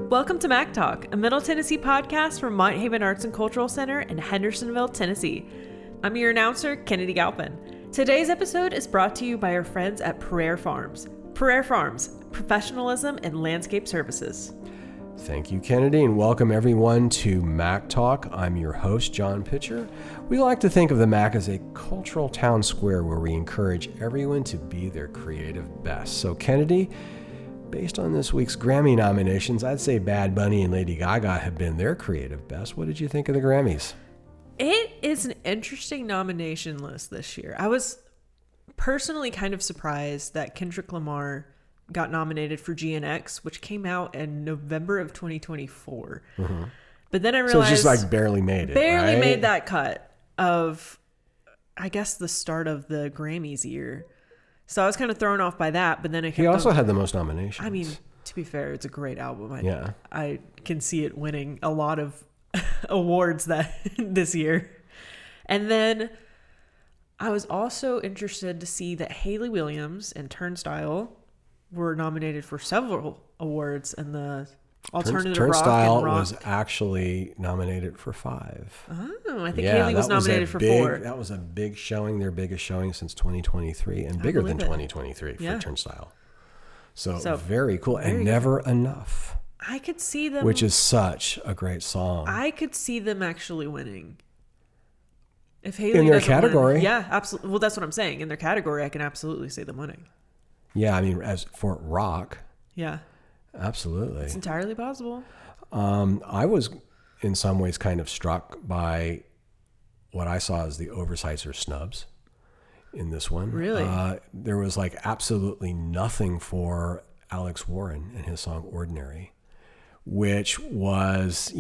Welcome to MACC Talk, a Middle Tennessee podcast from Mount Haven Arts and Cultural Center in Hendersonville, Tennessee. I'm your announcer, Kennedy Galpin. Today's episode is brought to you by our friends at Prairie Farms. Prairie Farms, professionalism in landscape services. Thank you, Kennedy, and welcome everyone to MACC Talk. I'm your host, John Pitcher. We like to think of the MACC as a cultural town square where we encourage everyone to be their creative best. So, Kennedy, based on this week's Grammy nominations, I'd say Bad Bunny and Lady Gaga have been their creative best. What did you think of the Grammys? It is an interesting nomination list this year. I was personally kind of surprised that Kendrick Lamar got nominated for GNX, which came out in November of 2024. Mm-hmm. But then I realized... So it's just like barely made it, Barely made that cut of, I guess, the start of the Grammys year. So I was kind of thrown off by that, but then he also had the most nominations. I mean, to be fair, it's a great album. I can see it winning a lot of awards this year. And then I was also interested to see that Hayley Williams and Turnstile were nominated for several awards in the alternative Turnstile rock. Was actually nominated for 5. Oh, I think Hayley was nominated for 4. That was a big showing, their biggest showing since 2023, and bigger than 2023 for Turnstile. So very cool, and Never Enough. I could see them, which is such a great song. I could see them actually winning. If Hayley in their category, win, yeah, absolutely. Well, that's what I'm saying. In their category, I can absolutely see them winning. Yeah, I mean, as for rock, yeah, absolutely, it's entirely possible. I was in some ways kind of struck by what I saw as the oversights or snubs in this one. Really? There was like absolutely nothing for Alex Warren and his song Ordinary, which was,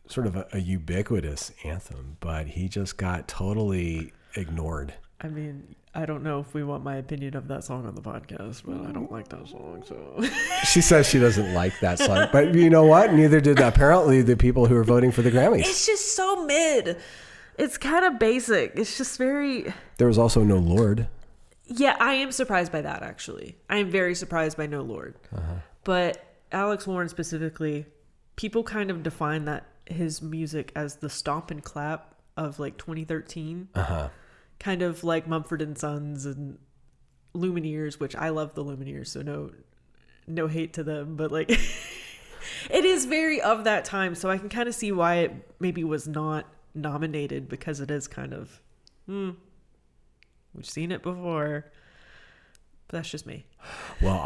sort of a ubiquitous anthem, but he just got totally ignored. I mean, I don't know if we want my opinion of that song on the podcast, but I don't like that song, so... She says she doesn't like that song, but you know what? Neither did apparently the people who are voting for the Grammys. It's just so mid. It's kind of basic. It's just very... There was also No Lord. Yeah, I am surprised by that, actually. I am very surprised by No Lord. Uh-huh. But Alex Warren specifically, people kind of define that his music as the stomp and clap of like 2013. Uh-huh. Kind of like Mumford & Sons and Lumineers, which I love the Lumineers, so no hate to them, but like it is very of that time, so I can kind of see why it maybe was not nominated, because it is kind of we've seen it before. But that's just me. Well,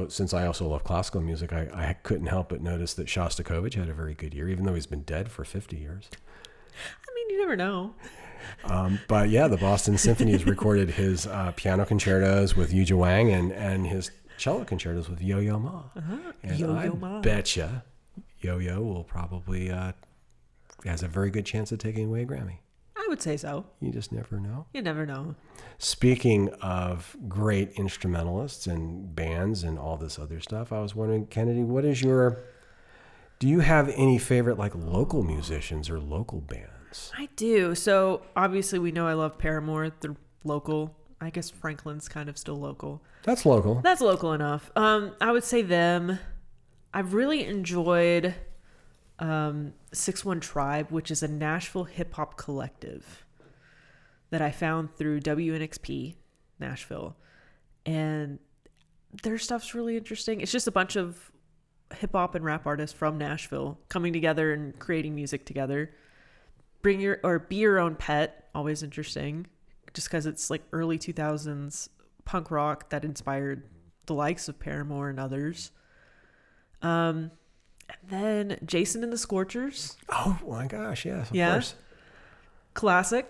since I also love classical music, I couldn't help but notice that Shostakovich had a very good year, even though he's been dead for 50 years. I mean, you never know. But yeah, the Boston Symphony has recorded his piano concertos with Yuja Wang and his cello concertos with Yo-Yo Ma. Uh-huh. And Yo-Yo Ma. Betcha Yo-Yo will probably has a very good chance of taking away a Grammy. I would say so. You just never know. You never know. Speaking of great instrumentalists and bands and all this other stuff, I was wondering, Kennedy, do you have any favorite like local musicians or local bands? I do. So obviously we know I love Paramore. They're local. I guess Franklin's kind of still local. That's local. That's local enough. I would say them. I've really enjoyed 6-1 Tribe, which is a Nashville hip hop collective that I found through WNXP Nashville. And their stuff's really interesting. It's just a bunch of hip hop and rap artists from Nashville coming together and creating music together. Be your own pet, always interesting, just because it's like early 2000s punk rock that inspired the likes of Paramore and others. And then Jason and the Scorchers. Oh my gosh, yes, of course. Classic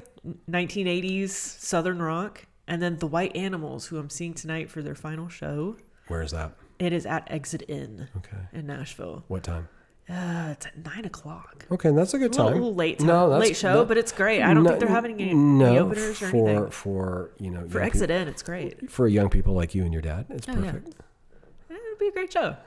1980s Southern rock. And then the White Animals, who I'm seeing tonight for their final show. Where is that? It is at Exit Inn. Okay. In Nashville. What time? It's at 9:00. Okay, that's a good time. A little late time. No, late show, but it's great. I don't think they're having any openers or anything. For Exit In, it's great. For young people like you and your dad, it's perfect. Yeah. It would be a great show.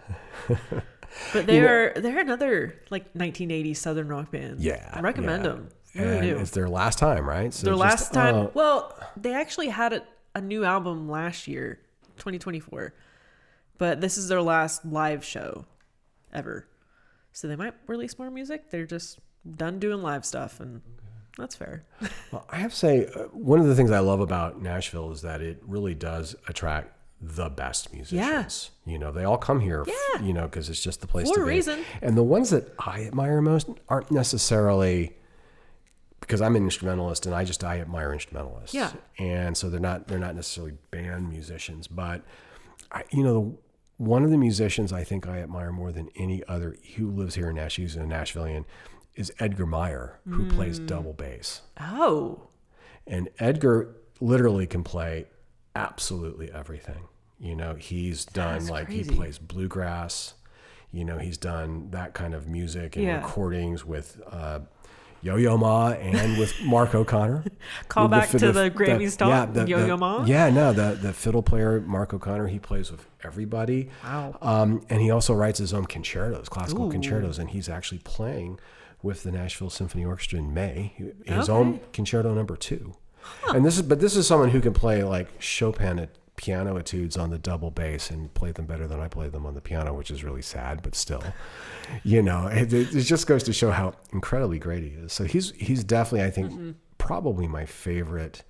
But they're another like 1980s Southern rock band. Yeah, I recommend them. I really do. It's their last time, right? So their last time. Well, they actually had a new album last year, 2024. But this is their last live show. ever. So they might release more music. They're just done doing live stuff, and that's fair. Well, I have to say, one of the things I love about Nashville is that it really does attract the best musicians. You know, they all come here, you know, because it's just the place to be. For a reason. And the ones that I admire most aren't necessarily, because I'm an instrumentalist and I admire instrumentalists. Yeah. And so they're not necessarily band musicians, but one of the musicians I think I admire more than any other who lives here in Nashville, who's a Nashvilleian, is Edgar Meyer, who plays double bass. Oh. And Edgar literally can play absolutely everything. You know, he's done he plays bluegrass. You know, he's done that kind of music and recordings with Yo-Yo Ma and with Mark O'Connor. Call back to the Grammys talk, Yo-Yo Ma? Yeah, no, the fiddle player, Mark O'Connor, he plays with everybody. Wow. And he also writes his own concertos, classical concertos, and he's actually playing with the Nashville Symphony Orchestra in May, his own concerto number 2. Huh. And this is someone who can play like Chopin piano etudes on the double bass and play them better than I play them on the piano, which is really sad, but still, you know, it just goes to show how incredibly great he is. So he's definitely, I think, probably my favorite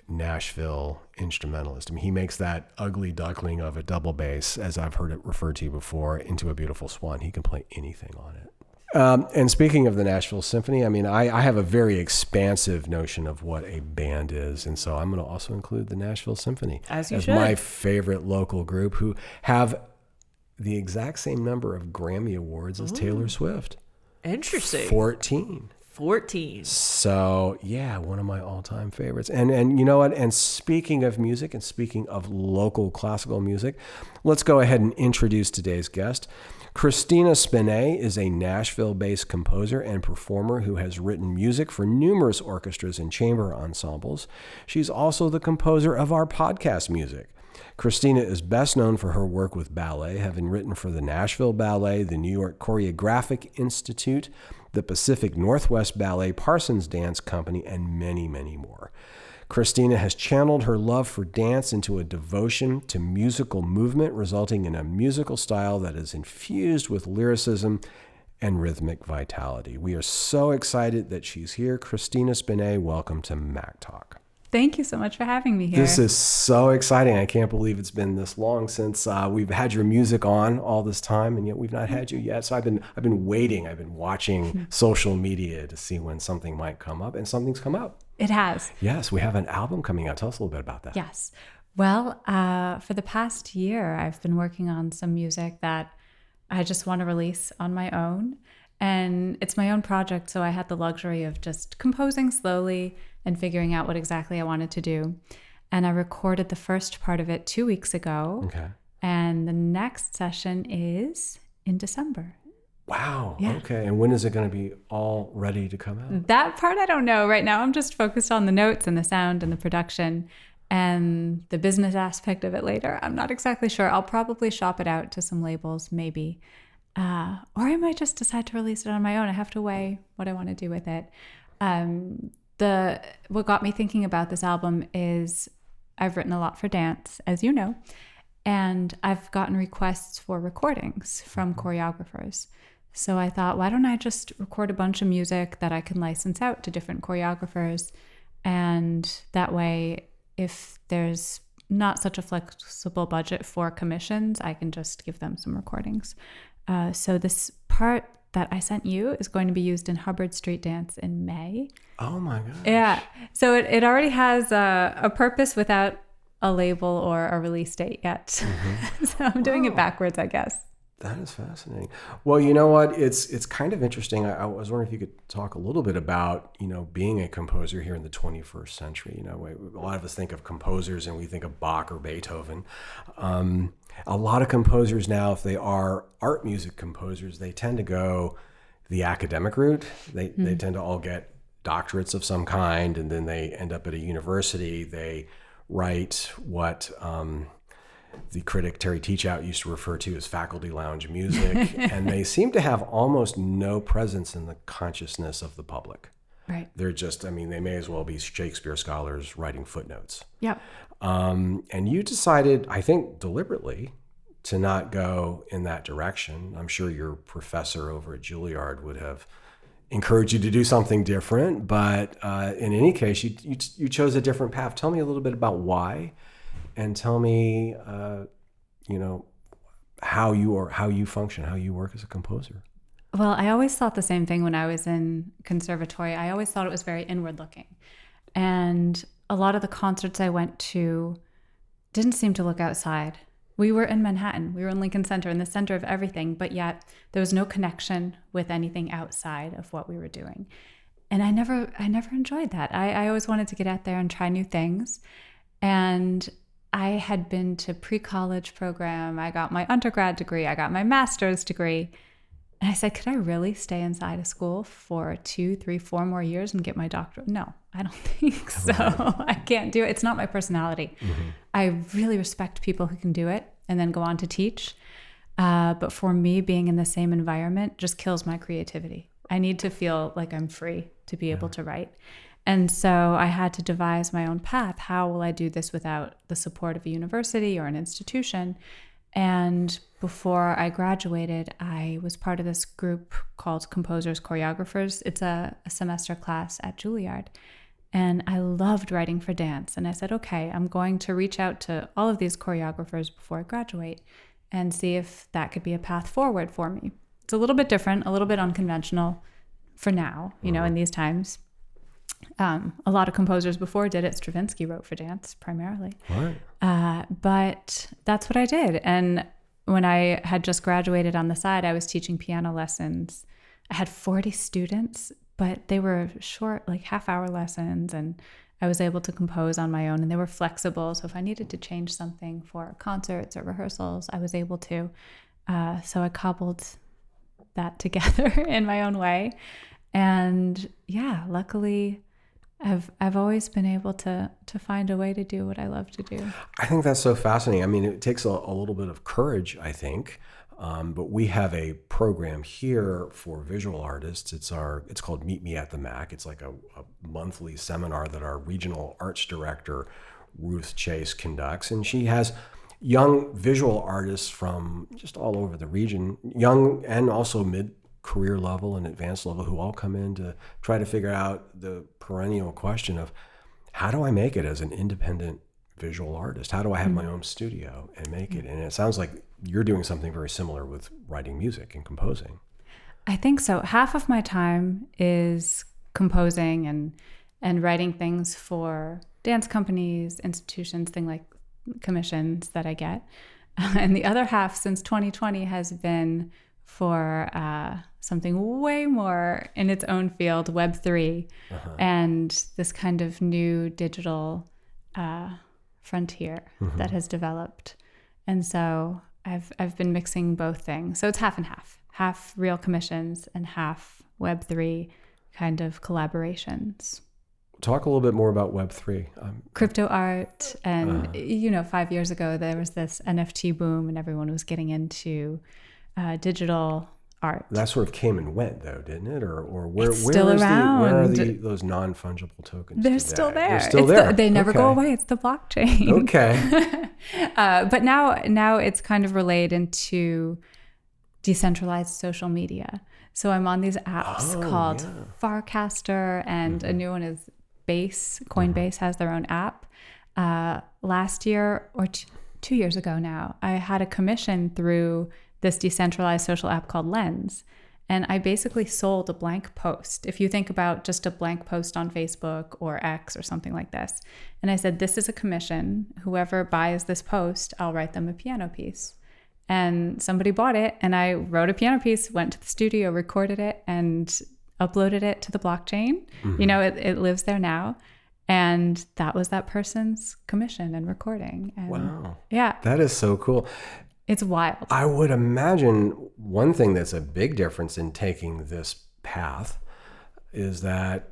Nashville instrumentalist. I mean, he makes that ugly duckling of a double bass, as I've heard it referred to before, into a beautiful swan. He can play anything on it. And speaking of the Nashville Symphony, I mean, I have a very expansive notion of what a band is. And so I'm going to also include the Nashville Symphony as my favorite local group, who have the exact same number of Grammy Awards as Taylor Swift. Interesting. 14. So yeah, one of my all-time favorites. And you know what? And speaking of music and speaking of local classical music, let's go ahead and introduce today's guest. Cristina Spinei is a Nashville-based composer and performer who has written music for numerous orchestras and chamber ensembles. She's also the composer of our podcast music. Cristina is best known for her work with ballet, having written for the Nashville Ballet, the New York Choreographic Institute, the Pacific Northwest Ballet, Parsons Dance Company, and many, many more. Cristina has channeled her love for dance into a devotion to musical movement, resulting in a musical style that is infused with lyricism and rhythmic vitality. We are so excited that she's here. Cristina Spinei, welcome to MACC Talk. Thank you so much for having me here. This is so exciting. I can't believe it's been this long since we've had your music on all this time, and yet we've not had you yet. So I've been waiting. I've been watching social media to see when something might come up, and something's come up. It has. Yes, we have an album coming out. Tell us a little bit about that. Yes. Well, for the past year, I've been working on some music that I just want to release on my own. And it's my own project, so I had the luxury of just composing slowly and figuring out what exactly I wanted to do. And I recorded the first part of it 2 weeks ago. Okay. And the next session is in December. Wow. Yeah. Okay. And when is it going to be all ready to come out? That part I don't know. Right now I'm just focused on the notes and the sound and the production, and the business aspect of it later. I'm not exactly sure. I'll probably shop it out to some labels, maybe. Or I might just decide to release it on my own. I have to weigh what I want to do with it. What got me thinking about this album is I've written a lot for dance, as you know, and I've gotten requests for recordings from choreographers. So I thought, why don't I just record a bunch of music that I can license out to different choreographers? And that way, if there's not such a flexible budget for commissions, I can just give them some recordings. So this part that I sent you is going to be used in Hubbard Street Dance in May. Oh my gosh. Yeah. So it already has a purpose without a label or a release date yet. Mm-hmm. So I'm doing it backwards, I guess. That is fascinating. Well, you know what? It's kind of interesting. I was wondering if you could talk a little bit about, being a composer here in the 21st century. A lot of us think of composers and we think of Bach or Beethoven. A lot of composers now, if they are art music composers, they tend to go the academic route. They tend to all get doctorates of some kind, and then they end up at a university. They write what the critic Terry Teachout used to refer to as faculty lounge music, and they seem to have almost no presence in the consciousness of the public. Right. They're just, they may as well be Shakespeare scholars writing footnotes. Yep. And you decided, I think deliberately, to not go in that direction. I'm sure your professor over at Juilliard would have encouraged you to do something different, but in any case, you chose a different path. Tell me a little bit about why, and tell me, how you function, how you work as a composer. Well, I always thought the same thing when I was in conservatory. I always thought it was very inward looking. And a lot of the concerts I went to didn't seem to look outside. We were in Manhattan. We were in Lincoln Center, in the center of everything, but yet there was no connection with anything outside of what we were doing. And I never enjoyed that. I always wanted to get out there and try new things. And I had been to pre-college program. I got my undergrad degree. I got my master's degree. And I said, could I really stay inside of school for 2, 3, 4 more years and get my doctorate? No, I don't think so. I can't do it. It's not my personality. Mm-hmm. I really respect people who can do it and then go on to teach. But for me, being in the same environment just kills my creativity. I need to feel like I'm free to be able to write. And so I had to devise my own path. How will I do this without the support of a university or an institution? And before I graduated, I was part of this group called Composers Choreographers. It's a semester class at Juilliard. And I loved writing for dance. And I said, okay, I'm going to reach out to all of these choreographers before I graduate and see if that could be a path forward for me. It's a little bit different, a little bit unconventional for now, in these times. A lot of composers before did it. Stravinsky wrote for dance primarily. Right. But that's what I did. And when I had just graduated on the side, I was teaching piano lessons. I had 40 students, but they were short, like half-hour lessons, and I was able to compose on my own, and they were flexible. So if I needed to change something for concerts or rehearsals, I was able to. So I cobbled that together in my own way. And yeah, luckily, I've always been able to find a way to do what I love to do. I think that's so fascinating. I mean, it takes a little bit of courage, I think. But we have a program here for visual artists. It's called Meet Me at the MACC. It's like a monthly seminar that our regional arts director, Ruth Chase, conducts. And she has young visual artists from just all over the region, young and also mid-career level and advanced level, who all come in to try to figure out the perennial question of, how do I make it as an independent visual artist? How do I have my own studio and make it? And it sounds like you're doing something very similar with writing music and composing. I think so. Half of my time is composing and writing things for dance companies, institutions, things like commissions that I get. And the other half since 2020 has been for something way more in its own field, Web3, and this kind of new digital frontier that has developed. And so I've been mixing both things. So it's half and half real commissions and half Web3 kind of collaborations. Talk a little bit more about Web3. Crypto art. And, 5 years ago, there was this NFT boom and everyone was getting into digital art. That sort of came and went, though, didn't it? Or where it's still around. Where are those non-fungible tokens? They're today? still there. They're still there. They never go away. It's the blockchain. Okay. But now it's kind of relayed into decentralized social media. So I'm on these apps called Farcaster, and a new one is Base. Coinbase has their own app. Last year or 2 years ago now, I had a commission through this decentralized social app called Lens. And I basically sold a blank post. If you think about just a blank post on Facebook or X or something like this. And I said, this is a commission. Whoever buys this post, I'll write them a piano piece. And somebody bought it, and I wrote a piano piece, went to the studio, recorded it, and uploaded it to the blockchain. It lives there now. And that was that person's commission and recording. And wow. Yeah. That is so cool. It's wild. I would imagine one thing that's a big difference in taking this path is that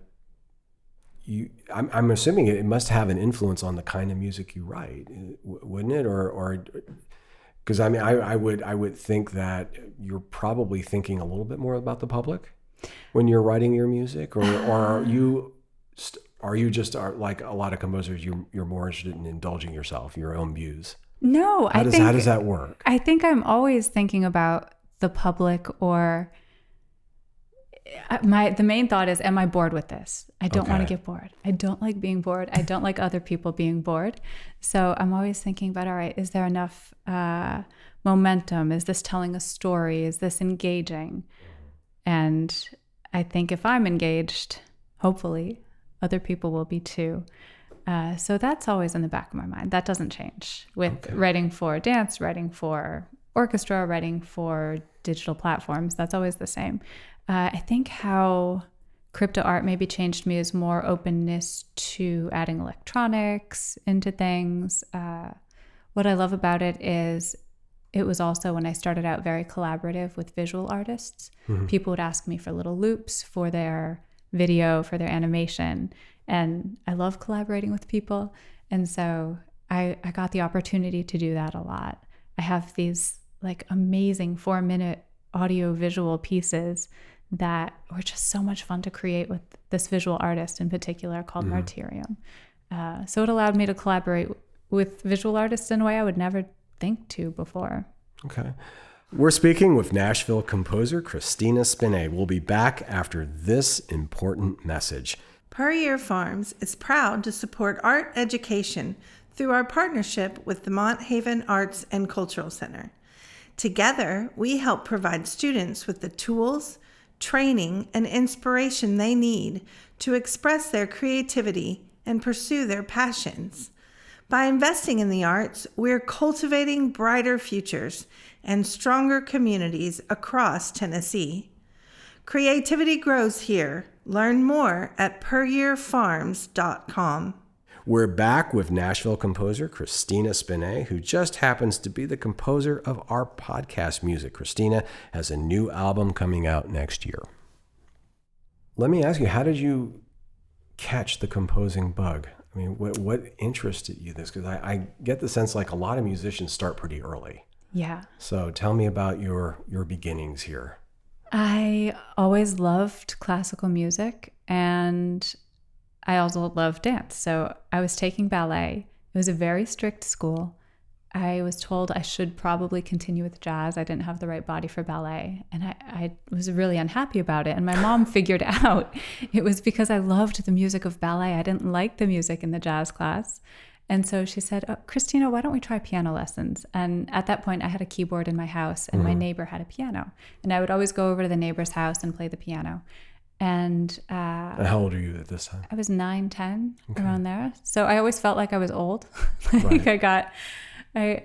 I'm assuming it must have an influence on the kind of music you write, wouldn't it? Or because I would think that you're probably thinking a little bit more about the public when you're writing your music, or are you just like a lot of composers, you're more interested in indulging yourself, your own views? No, How does that work? I think I'm always thinking about the public, or the main thought is, am I bored with this? I don't want to get bored. I don't like being bored. I don't like other people being bored. So I'm always thinking about, all right, is there enough momentum? Is this telling a story? Is this engaging? And I think if I'm engaged, hopefully other people will be too. So that's always in the back of my mind. That doesn't change with writing for dance, writing for orchestra, writing for digital platforms. That's always the same. I think how crypto art maybe changed me is more openness to adding electronics into things. What I love about it is it was also, when I started out, very collaborative with visual artists. Mm-hmm. People would ask me for little loops for their video, for their animation. And I love collaborating with people. And so I got the opportunity to do that a lot. I have these like amazing 4-minute audio visual pieces that were just so much fun to create with this visual artist in particular called Martyrium. So it allowed me to collaborate with visual artists in a way I would never think to before. Okay. We're speaking with Nashville composer Cristina Spinei. We'll be back after this important message. Per Year Farms is proud to support art education through our partnership with the Mont Haven Arts and Cultural Center. Together, we help provide students with the tools, training, and inspiration they need to express their creativity and pursue their passions. By investing in the arts, we're cultivating brighter futures and stronger communities across Tennessee. Creativity grows here. Learn more at peryearfarms.com. We're back with Nashville composer Cristina Spinei, who just happens to be the composer of our podcast music. Cristina has a new album coming out next year. Let me ask you, how did you catch the composing bug? I mean, what interested you this? Because I get the sense like a lot of musicians start pretty early. Yeah. So tell me about your beginnings here. I always loved classical music, and I also loved dance. So I was taking ballet. It was a very strict school. I was told I should probably continue with jazz. I didn't have the right body for ballet. And I was really unhappy about it. And my mom figured out it was because I loved the music of ballet. I didn't like the music in the jazz class. And so she said, oh, Cristina, why don't we try piano lessons? And at that point, I had a keyboard in my house, and my neighbor had a piano. And I would always go over to the neighbor's house and play the piano. And how old are you at this time? I was 9, 10, around there. So I always felt like I was old. Like right.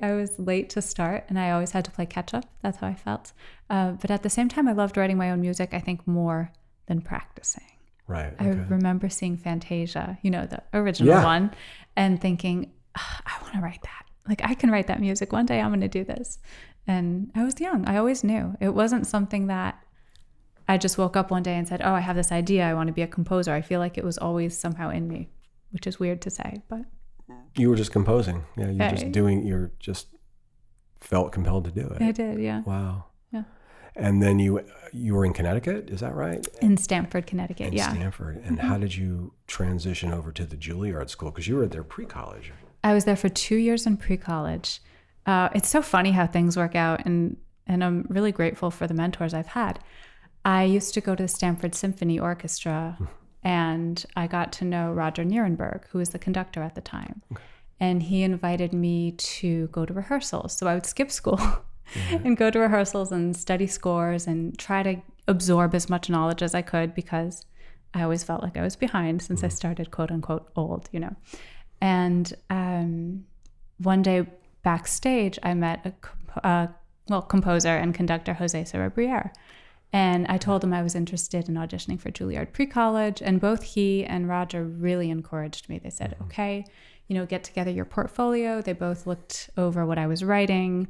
I was late to start, and I always had to play catch up. That's how I felt. But at the same time, I loved writing my own music, I think, more than practicing. Right. Okay. I remember seeing Fantasia, the original one, and thinking, I want to write that. Like, I can write that music. One day I'm going to do this. And I was young. I always knew. It wasn't something that I just woke up one day and said, oh, I have this idea. I want to be a composer. I feel like it was always somehow in me, which is weird to say, but. You were just composing. Yeah, you just felt compelled to do it. I did, yeah. Wow. Yeah. And then you were in Connecticut, is that right? In Stamford, Connecticut, yeah. Stamford. And how did you transition over to the Juilliard School? Because you were there pre-college. I was there for 2 years in pre-college. It's so funny how things work out, and I'm really grateful for the mentors I've had. I used to go to the Stamford Symphony Orchestra, and I got to know Roger Nierenberg, who was the conductor at the time. Okay. And he invited me to go to rehearsals. So I would skip school and go to rehearsals and study scores and try to absorb as much knowledge as I could, because I always felt like I was behind since I started, quote unquote, old, And one day backstage, I met a composer and conductor, Jose Cerebriere. And I told him I was interested in auditioning for Juilliard pre-college, and both he and Roger really encouraged me. They said, okay, get together your portfolio. They both looked over what I was writing,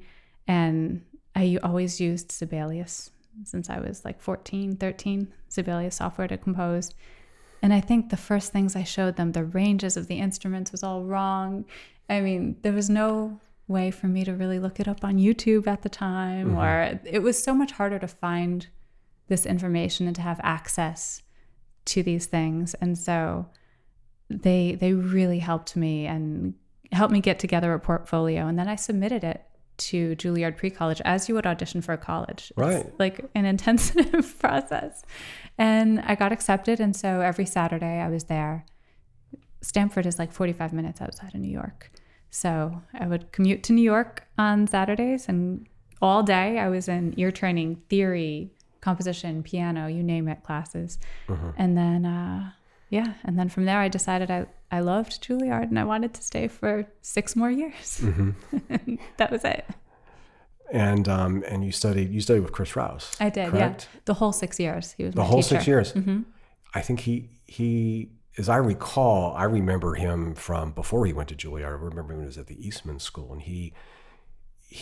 and I always used Sibelius since I was like 14, 13, Sibelius software to compose. And I think the first things I showed them, the ranges of the instruments was all wrong. I mean, there was no way for me to really look it up on YouTube at the time, or it was so much harder to find this information and to have access to these things. And so they really helped me and helped me get together a portfolio. And then I submitted it to Juilliard pre-college as you would audition for a college. Right. It's like an intensive process. And I got accepted. And so every Saturday I was there. Stanford is like 45 minutes outside of New York. So I would commute to New York on Saturdays, and all day I was in ear training, theory, composition, piano, you name it, classes. And then, and then from there I decided I loved Juilliard and I wanted to stay for 6 more years. That was it. And you studied with Chris Rouse. I did, correct? yeah. The whole 6 years. He was the my whole teacher. 6 years. I think he, as I recall, I remember him from before he went to Juilliard. I remember when he was at the Eastman School, and he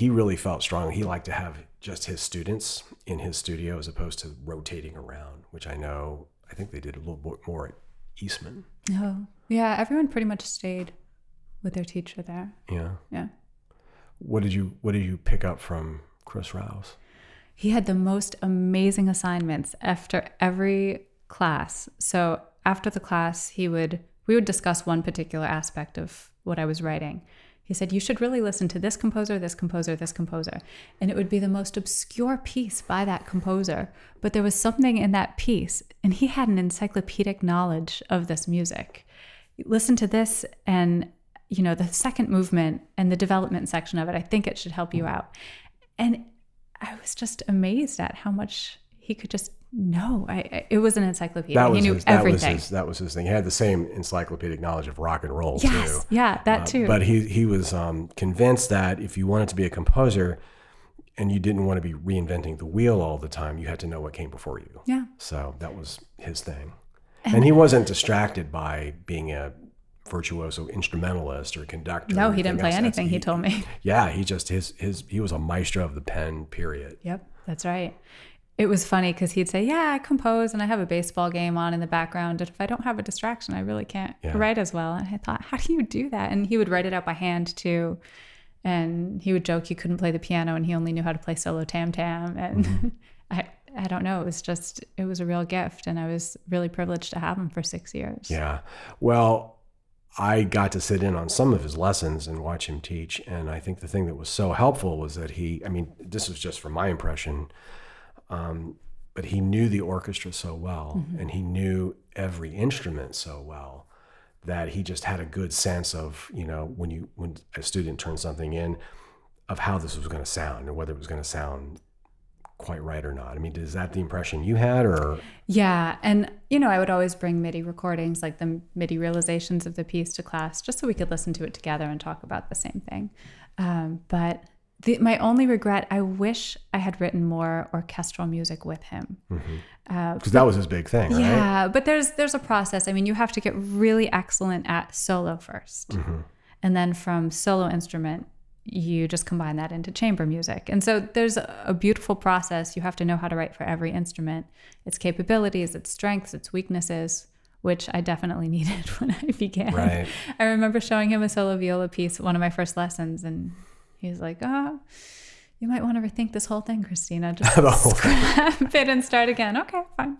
really felt strong. He liked to have just his students in his studio as opposed to rotating around, which I think they did a little bit more at Eastman. Oh, yeah. Everyone pretty much stayed with their teacher there. Yeah. Yeah. What did you pick up from Chris Rouse? He had the most amazing assignments after every class. So after the class, we would discuss one particular aspect of what I was writing. He said, you should really listen to this composer, this composer, this composer. And it would be the most obscure piece by that composer. But there was something in that piece, and he had an encyclopedic knowledge of this music. Listen to this, and the second movement and the development section of it, I think it should help you out. And I was just amazed at how much he could just know. It was an encyclopedia. He knew everything. That was his thing. He had the same encyclopedic knowledge of rock and roll too. Yes, yeah, that too. But he was convinced that if you wanted to be a composer and you didn't want to be reinventing the wheel all the time, you had to know what came before you. Yeah. So that was his thing. And he wasn't distracted by being a virtuoso instrumentalist or conductor. No, he didn't play anything, he told me. Yeah, he just he was a maestro of the pen, period. Yep, that's right. It was funny because he'd say, yeah, I compose and I have a baseball game on in the background. And if I don't have a distraction, I really can't write as well. And I thought, how do you do that? And he would write it out by hand too. And he would joke he couldn't play the piano and he only knew how to play solo tam-tam. And I don't know. It was a real gift. And I was really privileged to have him for 6 years. Yeah. Well, I got to sit in on some of his lessons and watch him teach. And I think the thing that was so helpful was that this was just from my impression, but he knew the orchestra so well, and he knew every instrument so well that he just had a good sense of, when a student turned something in, of how this was going to sound and whether it was going to sound quite right or not. I mean, is that the impression you had, or? Yeah. And, I would always bring MIDI recordings, like the MIDI realizations of the piece to class, just so we could listen to it together and talk about the same thing. But my only regret, I wish I had written more orchestral music with him. Because that was his big thing, right? Yeah, but there's a process. I mean, you have to get really excellent at solo first. And then from solo instrument, you just combine that into chamber music. And so there's a beautiful process. You have to know how to write for every instrument, its capabilities, its strengths, its weaknesses, which I definitely needed when I began. Right. I remember showing him a solo viola piece at one of my first lessons, and he's like, you might want to rethink this whole thing, Cristina. Just scrap it and start again. Okay, fine.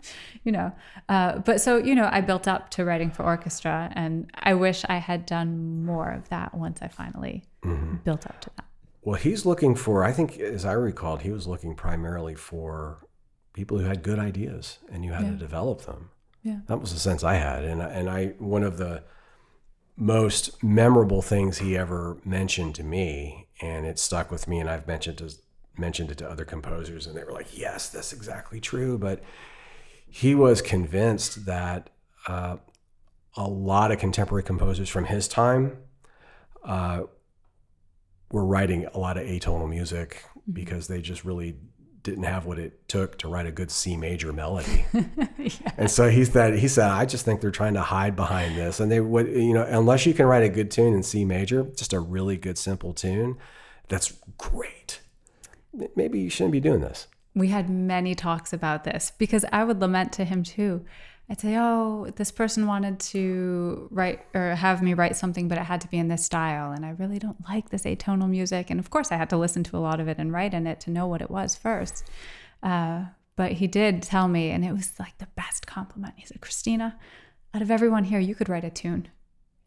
But so, I built up to writing for orchestra, and I wish I had done more of that once I finally built up to that. Well, he's looking for, I think, as I recalled, he was looking primarily for people who had good ideas and you had to develop them. Yeah. That was the sense I had. And one of the most memorable things he ever mentioned to me, and it stuck with me, and I've mentioned it to other composers, and they were like, yes, that's exactly true. But he was convinced that a lot of contemporary composers from his time were writing a lot of atonal music because they just really didn't have what it took to write a good C major melody. And so he said, I just think they're trying to hide behind this. And unless you can write a good tune in C major, just a really good, simple tune, that's great. Maybe you shouldn't be doing this. We had many talks about this because I would lament to him too. I'd say, this person wanted to write or have me write something, but it had to be in this style. And I really don't like this atonal music. And of course I had to listen to a lot of it and write in it to know what it was first. But he did tell me, and it was like the best compliment. He said, Cristina, out of everyone here, you could write a tune.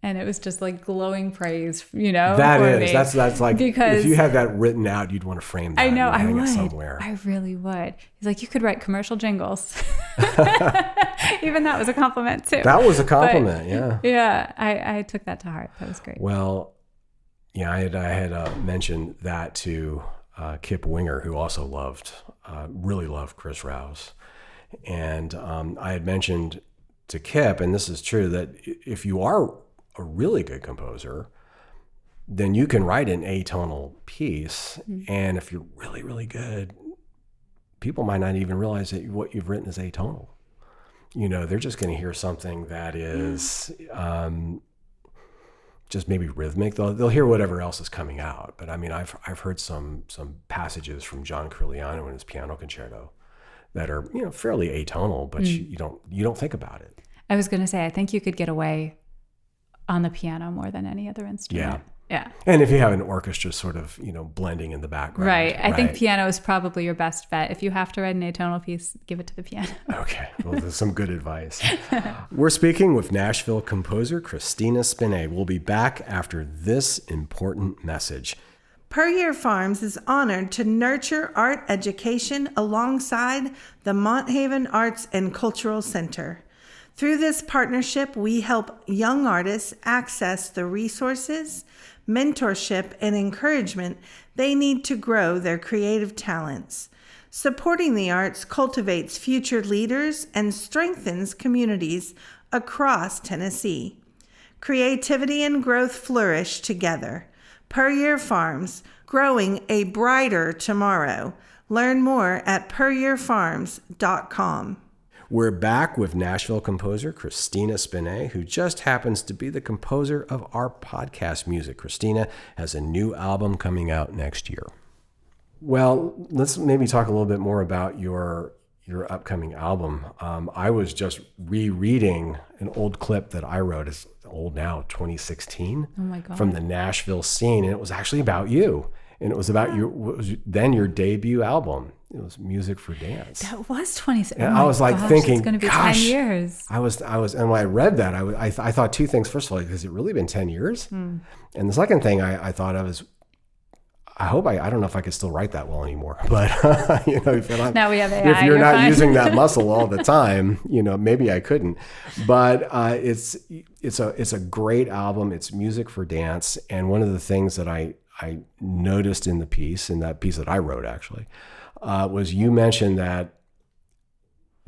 And it was just like glowing praise, you know. That's like, because if you had that written out, you'd want to frame that. I know, and hang I would. it somewhere. I really would. He's like, you could write commercial jingles. Even that was a compliment too. That was a compliment, yeah. Yeah, I took that to heart. That was great. Well, yeah, I had mentioned that to Kip Winger, who also really loved Chris Rouse. And I had mentioned to Kip, and this is true, that if you are a really good composer, then you can write an atonal piece. Mm-hmm. And if you're really, really good, people might not even realize that what you've written is atonal. You know, they're just going to hear something that is just maybe rhythmic. They'll hear whatever else is coming out. But I mean, I've heard some passages from John Curigliano in his piano concerto that are, you know, fairly atonal, but you don't think about it. I was going to say, I think you could get away on the piano more than any other instrument. Yeah. And if you have an orchestra sort of, you know, blending in the background. Right. I think piano is probably your best bet. If you have to write an atonal piece, give it to the piano. Okay. Well, there's some good advice. We're speaking with Nashville composer Cristina Spinei. We'll be back after this important message. Per Year Farms is honored to nurture art education alongside the Monthaven Arts and Cultural Center. Through this partnership, we help young artists access the resources, mentorship, and encouragement they need to grow their creative talents. Supporting the arts cultivates future leaders and strengthens communities across Tennessee. Creativity and growth flourish together. Per Year Farms, growing a brighter tomorrow. Learn more at peryearfarms.com. We're back with Nashville composer Cristina Spinei, who just happens to be the composer of our podcast music. Cristina has a new album coming out next year. Well, let's maybe talk a little bit more about your upcoming album. I was just rereading an old clip that I wrote. It's old now, 2016. Oh my God. From the Nashville scene, and it was actually about you. And it was about your debut album. It was Music for Dance. That was 26. And I was like thinking, it's going to be gosh, 10 years. I was, and when I read that, I thought two things. First of all, has it really been 10 years? And the second thing I thought of is, I don't know if I could still write that well anymore, but you know, now we have AI, if you're not using that muscle all the time, you know, maybe I couldn't. But it's a great album. It's music for dance, and one of the things that I noticed in that piece that I wrote actually, was you mentioned that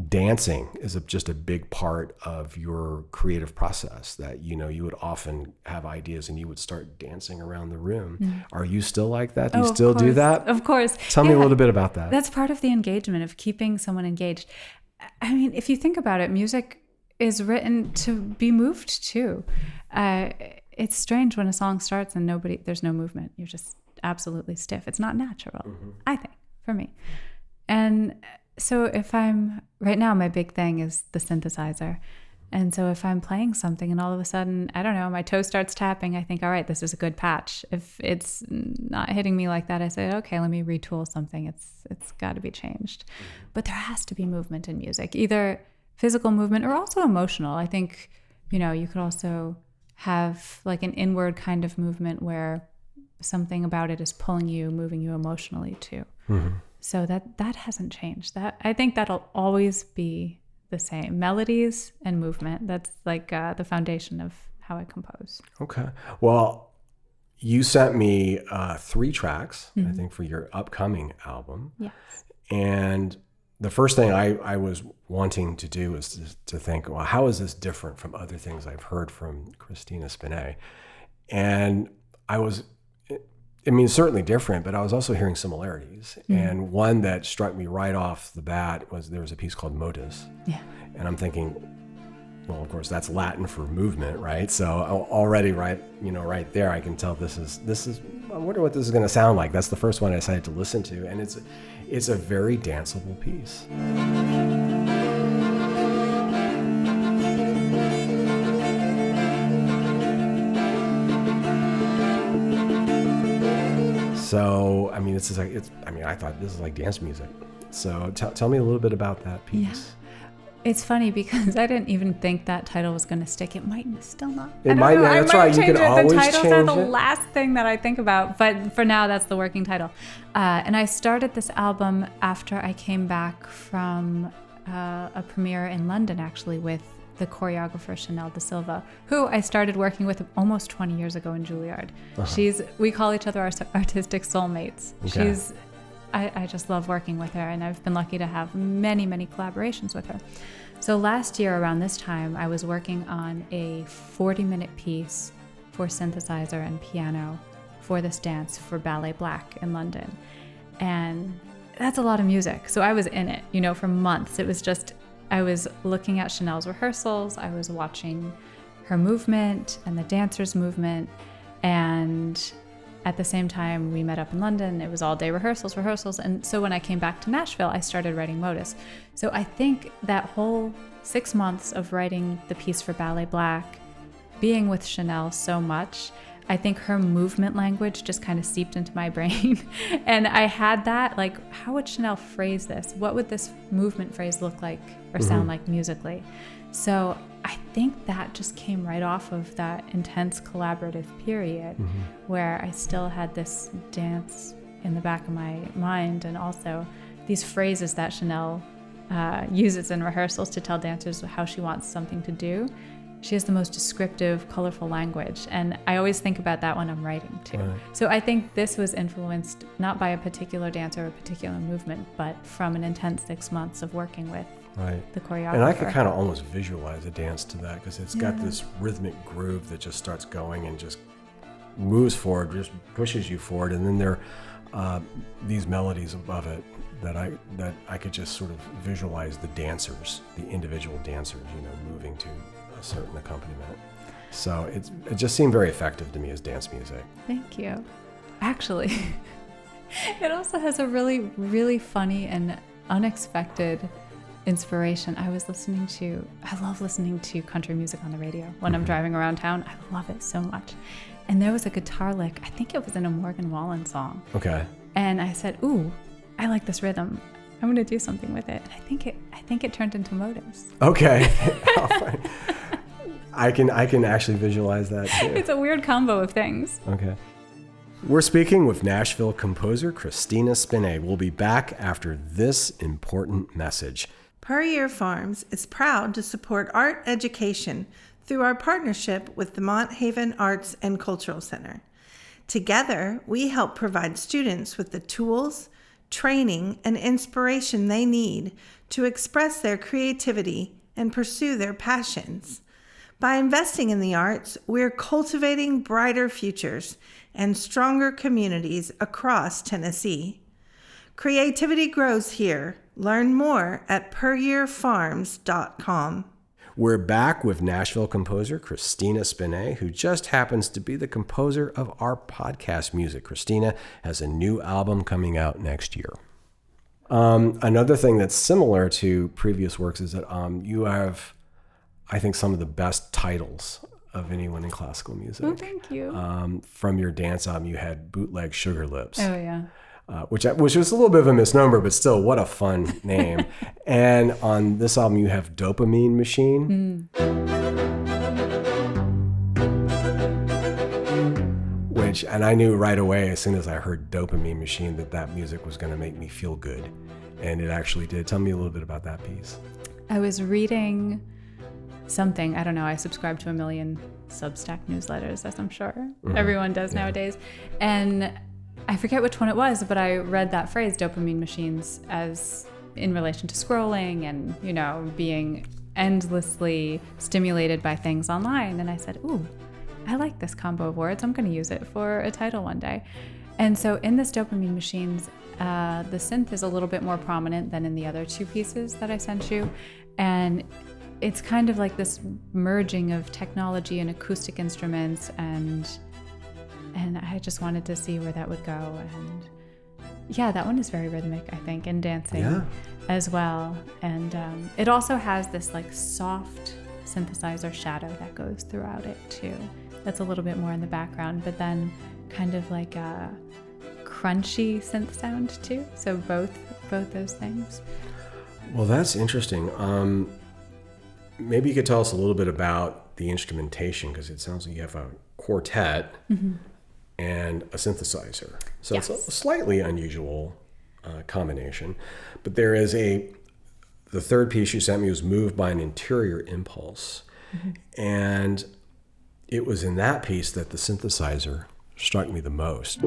dancing is just a big part of your creative process, that, you know, you would often have ideas and you would start dancing around the room. Are you still like that? Do you still do that? Of course. Tell me a little bit about that. That's part of the engagement, of keeping someone engaged. I mean, if you think about it, music is written to be moved to. It's strange when a song starts and there's no movement. You're just absolutely stiff. It's not natural, I think, for me. And so right now my big thing is the synthesizer. And so if I'm playing something and all of a sudden, I don't know, my toe starts tapping, I think, all right, this is a good patch. If it's not hitting me like that, I say, okay, let me retool something. It's got to be changed. But there has to be movement in music, either physical movement or also emotional. I think, you know, you could also have like an inward kind of movement where something about it is pulling you, moving you emotionally too. So that hasn't changed. That I think that'll always be the same. Melodies and movement. That's like the foundation of how I compose. Okay. Well, you sent me 3 tracks, I think, for your upcoming album. Yes. And the first thing I was wanting to do is to think, well, how is this different from other things I've heard from Cristina Spinei? And certainly different, but I was also hearing similarities. And one that struck me right off the bat was there was a piece called Modus. Yeah. And I'm thinking, well, of course, that's Latin for movement, right? So already right there, I can tell this is, I wonder what this is going to sound like. That's the first one I decided to listen to. And it's a very danceable piece. So, I mean, I thought this is like dance music. So tell me a little bit about that piece. Yeah. It's funny because I didn't even think that title was going to stick. It might still not. It might not. That's right. You can always change it. The titles are the last thing that I think about, but for now, that's the working title. And I started this album after I came back from a premiere in London, actually, with the choreographer Chanel De Silva, who I started working with almost 20 years ago in Juilliard. We call each other our artistic soulmates. Okay. I just love working with her, and I've been lucky to have many, many collaborations with her. So last year around this time, I was working on a 40-minute piece for synthesizer and piano for this dance for Ballet Black in London. And that's a lot of music. So I was in it, for months. It was just, I was looking at Chanel's rehearsals, I was watching her movement and the dancer's movement, and at the same time, we met up in London. It was all day rehearsals. And so when I came back to Nashville, I started writing Modus. So I think that whole 6 months of writing the piece for Ballet Black, being with Chanel so much, I think her movement language just kind of seeped into my brain. And I had that, how would Chanel phrase this? What would this movement phrase look like or sound like musically? So I think that just came right off of that intense collaborative period where I still had this dance in the back of my mind, and also these phrases that Chanel uses in rehearsals to tell dancers how she wants something to do. She has the most descriptive, colorful language, and I always think about that when I'm writing too. Right. So I think this was influenced not by a particular dance or a particular movement, but from an intense 6 months of working with the choreographer. And I could kind of almost visualize a dance to that, because it's got this rhythmic groove that just starts going and just moves forward, just pushes you forward, and then there are these melodies above it that I could just sort of visualize the dancers, the individual dancers, moving to a certain accompaniment. So it just seemed very effective to me as dance music. Thank you. Actually, it also has a really, really funny and unexpected inspiration. I love listening to country music on the radio when I'm driving around town. I love it so much. And there was a guitar lick, I think it was in a Morgan Wallen song. Okay. And I said, ooh, I like this rhythm. I'm going to do something with it. And I think it turned into Modus. Okay. I can actually visualize that too. It's a weird combo of things. Okay. We're speaking with Nashville composer Cristina Spinei. We'll be back after this important message. Per Year Farms is proud to support art education through our partnership with the Mont Haven Arts and Cultural Center. Together, we help provide students with the tools, training, and inspiration they need to express their creativity and pursue their passions. By investing in the arts, we're cultivating brighter futures and stronger communities across Tennessee. Creativity grows here. Learn more at peryearfarms.com. We're back with Nashville composer Cristina Spinei, who just happens to be the composer of our podcast music. Cristina has a new album coming out next year. Another thing that's similar to previous works is that you have, I think, some of the best titles of anyone in classical music. Oh, thank you. From your dance album, you had Bootleg Sugar Lips. Oh, yeah. Which was a little bit of a misnomer, but still, what a fun name. And on this album, you have Dopamine Machine. And I knew right away, as soon as I heard Dopamine Machine, that music was going to make me feel good. And it actually did. Tell me a little bit about that piece. I was reading something, I don't know, I subscribe to a million Substack newsletters, as I'm sure everyone does nowadays. And I forget which one it was, but I read that phrase, dopamine machines, as in relation to scrolling and, being endlessly stimulated by things online. And I said, ooh, I like this combo of words. I'm going to use it for a title one day. And so in this dopamine machines, the synth is a little bit more prominent than in the other two pieces that I sent you. And it's kind of like this merging of technology and acoustic instruments, and I just wanted to see where that would go. And yeah, that one is very rhythmic, I think, and dancing as well. And it also has this soft synthesizer shadow that goes throughout it too. That's a little bit more in the background, but then kind of like a crunchy synth sound too. So both those things. Well, that's interesting. maybe you could tell us a little bit about the instrumentation, because it sounds like you have a quartet and a synthesizer. So it's a slightly unusual combination. But there is the third piece you sent me was Moved by an Interior Impulse. And it was in that piece that the synthesizer struck me the most.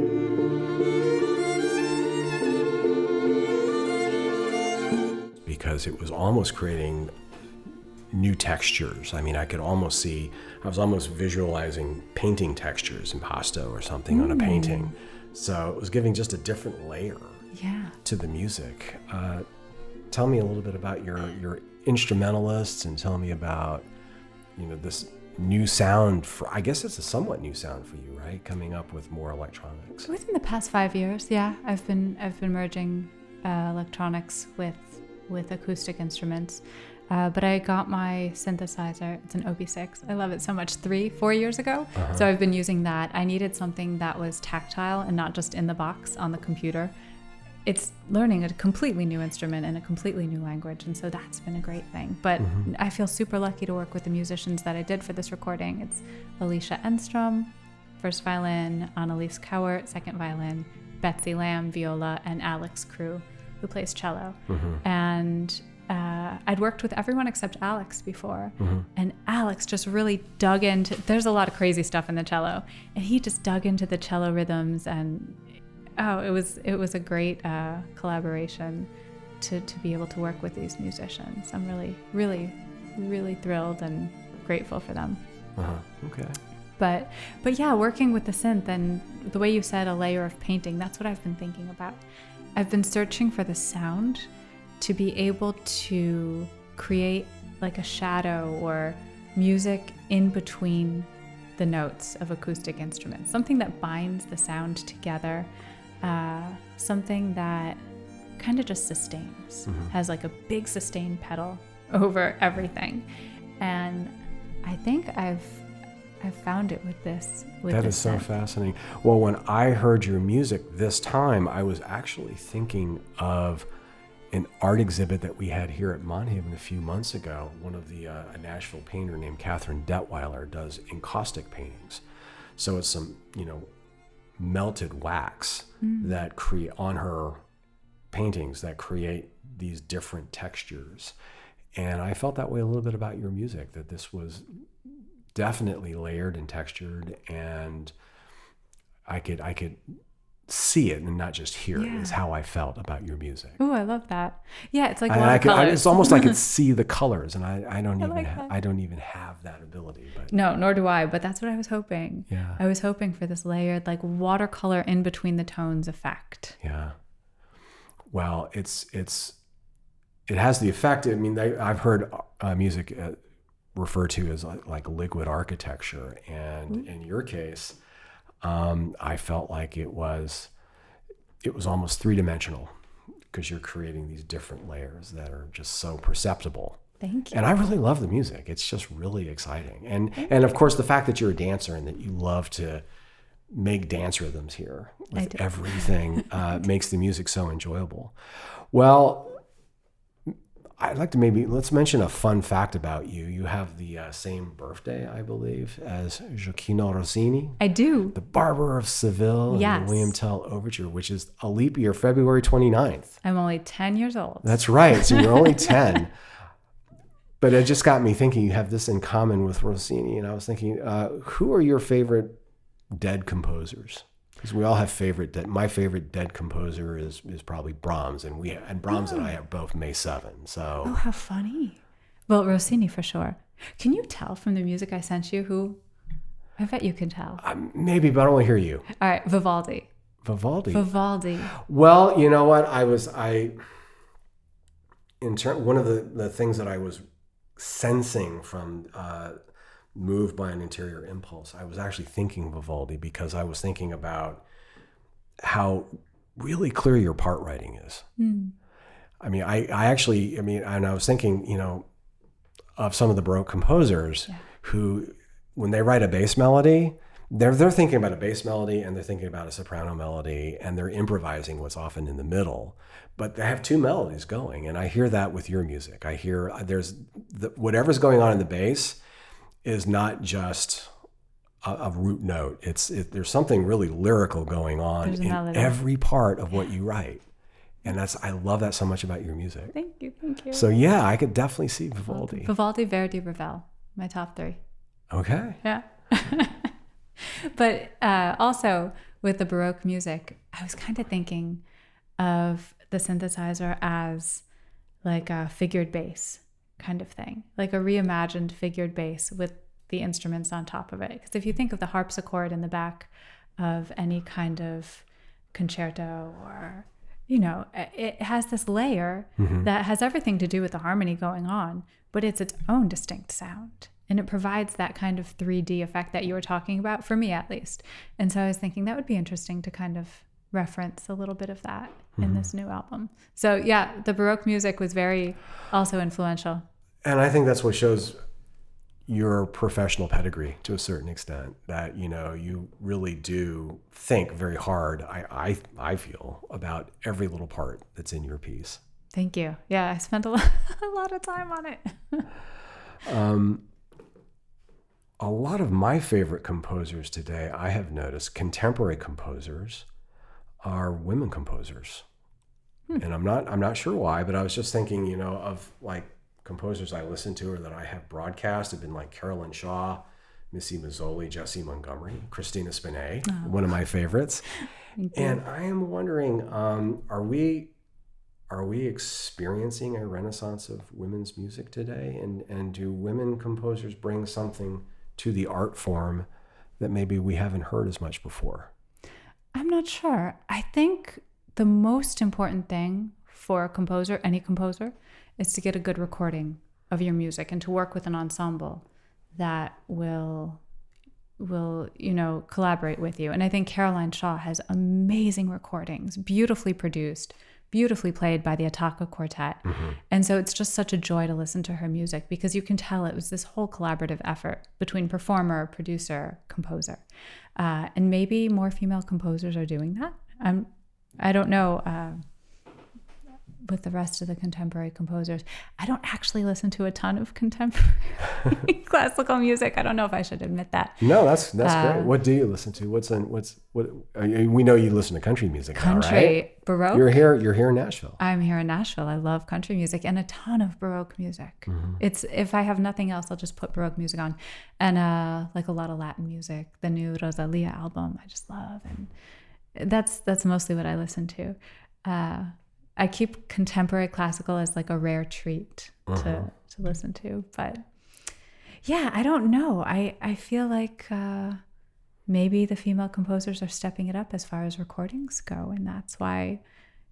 Because it was almost creating new textures. I mean, I was almost visualizing painting textures, impasto or something on a painting. So it was giving just a different layer to the music. Tell me a little bit about your instrumentalists, and tell me about, this new sound. I guess it's a somewhat new sound for you, right? Coming up with more electronics. Within the past 5 years, I've been merging electronics with acoustic instruments. But I got my synthesizer. It's an OB6. I love it so much. 3-4 years ago. So I've been using that. I needed something that was tactile and not just in the box on the computer. It's learning a completely new instrument and a completely new language, and so that's been a great thing. But I feel super lucky to work with the musicians that I did for this recording. It's Alicia Enstrom, first violin, Annalise Cowart, second violin, Betsy Lamb, viola, and Alex Crew, who plays cello. And I'd worked with everyone except Alex before, and Alex just really dug into, there's a lot of crazy stuff in the cello, and he just dug into the cello rhythms, and it was a great collaboration to be able to work with these musicians. I'm really, really, really thrilled and grateful for them. Okay. But yeah, working with the synth, and the way you said, a layer of painting, that's what I've been thinking about. I've been searching for the sound to be able to create like a shadow or music in between the notes of acoustic instruments, something that binds the sound together, something that kind of just sustains, has like a big sustain pedal over everything. And I think I've found it with this. That is so fascinating. Well, when I heard your music this time, I was actually thinking of an art exhibit that we had here at Monhaven a few months ago. One of a Nashville painter named Catherine Detweiler does encaustic paintings. So it's some, melted wax that create on her paintings that create these different textures. And I felt that way a little bit about your music, that this was definitely layered and textured, and I could see it and not just hear it, is how I felt about your music. Oh, I love that. Yeah, it's like watercolors. It's almost like I could see the colors, and I don't even have that ability. But no, nor do I. But that's what I was hoping. Yeah, I was hoping for this layered, like watercolor in between the tones effect. Yeah. Well, it has the effect. I mean, I've heard music referred to as like liquid architecture, and in your case, I felt like it was almost three-dimensional, because you're creating these different layers that are just so perceptible. Thank you. And I really love the music. It's just really exciting. And of course, the fact that you're a dancer and that you love to make dance rhythms here with everything makes the music so enjoyable. Well, I'd like to let's mention a fun fact about you. You have the same birthday, I believe, as Gioacchino Rossini. I do. The Barber of Seville, and the William Tell Overture, which is a leap year, February 29th. I'm only 10 years old. That's right. So you're only 10. But it just got me thinking, you have this in common with Rossini. And I was thinking, who are your favorite dead composers? Because we all have my favorite dead composer is probably Brahms, and Brahms and I are both May 7. So. Oh, how funny! Well, Rossini for sure. Can you tell from the music I sent you who? I bet you can tell. Maybe, but I don't want to hear you. All right, Vivaldi. Vivaldi. Well, you know what? One of the things that I was sensing from Moved by an Interior Impulse, I was actually thinking Vivaldi, because I was thinking about how really clear your part writing is. I mean, and I was thinking, of some of the Baroque composers who, when they write a bass melody, they're thinking about a bass melody, and they're thinking about a soprano melody, and they're improvising what's often in the middle, but they have two melodies going. And I hear that with your music. I hear there's whatever's going on in the bass is not just a root note. There's something really lyrical going on in every part of what you write. And I love that so much about your music. Thank you. So yeah, I could definitely see Vivaldi. Vivaldi, Verdi, Ravel, my top 3. Okay. Yeah. But also with the Baroque music, I was kind of thinking of the synthesizer as like a figured bass kind of thing, like a reimagined figured bass with the instruments on top of it. Because if you think of the harpsichord in the back of any kind of concerto, or, it has this layer that has everything to do with the harmony going on, but it's its own distinct sound. And it provides that kind of 3D effect that you were talking about, for me at least. And so I was thinking that would be interesting to kind of reference a little bit of that in this new album. So yeah, the Baroque music was very also influential. And I think that's what shows your professional pedigree to a certain extent, that, you really do think very hard, I feel, about every little part that's in your piece. Thank you. Yeah, I spent a lot of time on it. A lot of my favorite composers today, I have noticed, contemporary composers, are women composers. And I'm not sure why, but I was just thinking, of like composers I listen to or that I have broadcast have been like Carolyn Shaw, Missy Mazzoli, Jessie Montgomery, Cristina Spinei, one of my favorites. And I am wondering, are we experiencing a renaissance of women's music today? And do women composers bring something to the art form that maybe we haven't heard as much before? I'm not sure. I think the most important thing for a composer, any composer, is to get a good recording of your music and to work with an ensemble that will collaborate with you. And I think Caroline Shaw has amazing recordings, beautifully produced, beautifully played by the Attacca Quartet. And so it's just such a joy to listen to her music, because you can tell it was this whole collaborative effort between performer, producer, composer. And maybe more female composers are doing that. I don't know with the rest of the contemporary composers. I don't actually listen to a ton of contemporary classical music. I don't know if I should admit that. No, that's great. What do you listen to? We know you listen to country music. Country, now, right? Baroque. You're here in Nashville. I'm here in Nashville. I love country music and a ton of Baroque music. It's, if I have nothing else, I'll just put Baroque music on, and like a lot of Latin music. The new Rosalia album, I just love, and that's mostly what I listen to. I keep contemporary classical as like a rare treat to listen to. But yeah, I don't know. I feel like maybe the female composers are stepping it up as far as recordings go. And that's why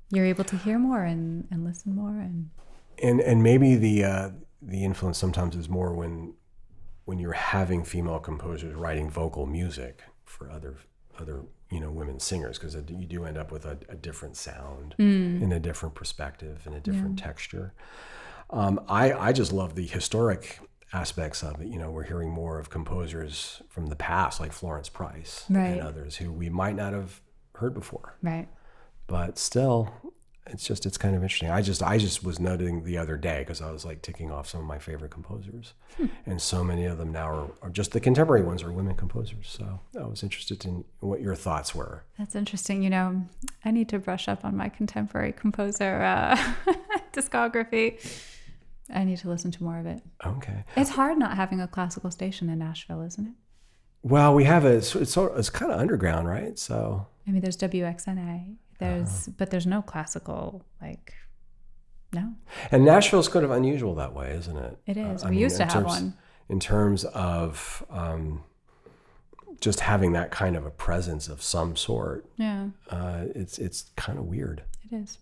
you're able to hear more and listen more. And maybe the influence sometimes is more when you're having female composers writing vocal music for other women singers, because you do end up with a different sound and a different perspective and a different texture. I just love the historic aspects of it. We're hearing more of composers from the past, like Florence Price and others who we might not have heard before. Right. But still, it's kind of interesting. I just was noting the other day, because I was like ticking off some of my favorite composers, and so many of them now are just the contemporary ones are women composers. So I was interested in what your thoughts were. That's interesting. I need to brush up on my contemporary composer discography. I need to listen to more of it. Okay. It's hard not having a classical station in Nashville, isn't it? Well, we have it's kind of underground, right? So there's WXNA. But there's no classical, no. And Nashville's kind of unusual that way, isn't it? It is. We used to have one. In terms of just having that kind of a presence of some sort. Yeah. It's kind of weird. It is.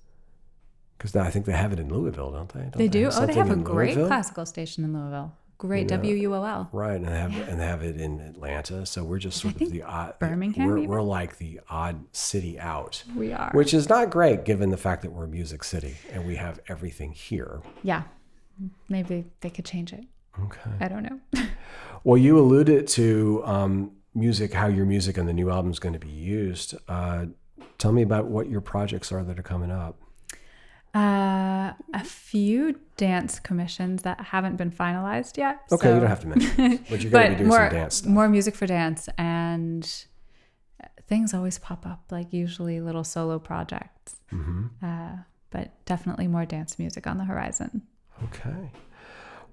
Because I think they have it in Louisville, don't they? They do? They have a great classical station in Louisville. Great, WUOL. Right, and they have it in Atlanta. So we're just sort of the odd. Birmingham. We're like the odd city out. We are, which is not great given the fact that we're a music city and we have everything here. Yeah, maybe they could change it. Okay, I don't know. Well, you alluded to music, how your music and the new album is going to be used. Tell me about what your projects are that are coming up. A few dance commissions that haven't been finalized yet. Okay, so. you don't have to mention it, but you're going to be doing some dance stuff. More music for dance, and things always pop up, like usually little solo projects. But definitely more dance music on the horizon. Okay.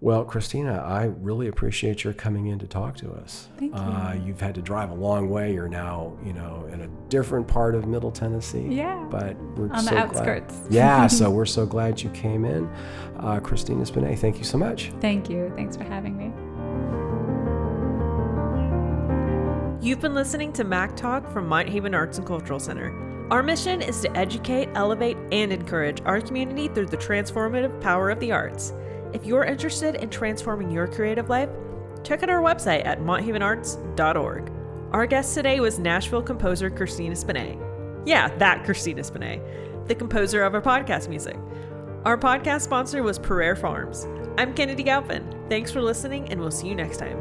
Well, Cristina, I really appreciate your coming in to talk to us. Thank you. You've had to drive a long way. You're now, in a different part of Middle Tennessee. Yeah. But we're On so the outskirts. Glad. Yeah, so we're so glad you came in. Cristina Spinei, thank you so much. Thank you. Thanks for having me. You've been listening to MACC Talk from Mount Haven Arts and Cultural Center. Our mission is to educate, elevate, and encourage our community through the transformative power of the arts. If you're interested in transforming your creative life, check out our website at monthavenarts.org. Our guest today was Nashville composer Cristina Spinei. Yeah, that Cristina Spinei, the composer of our podcast music. Our podcast sponsor was Pereire Farms. I'm Kennedy Galpin. Thanks for listening, and we'll see you next time.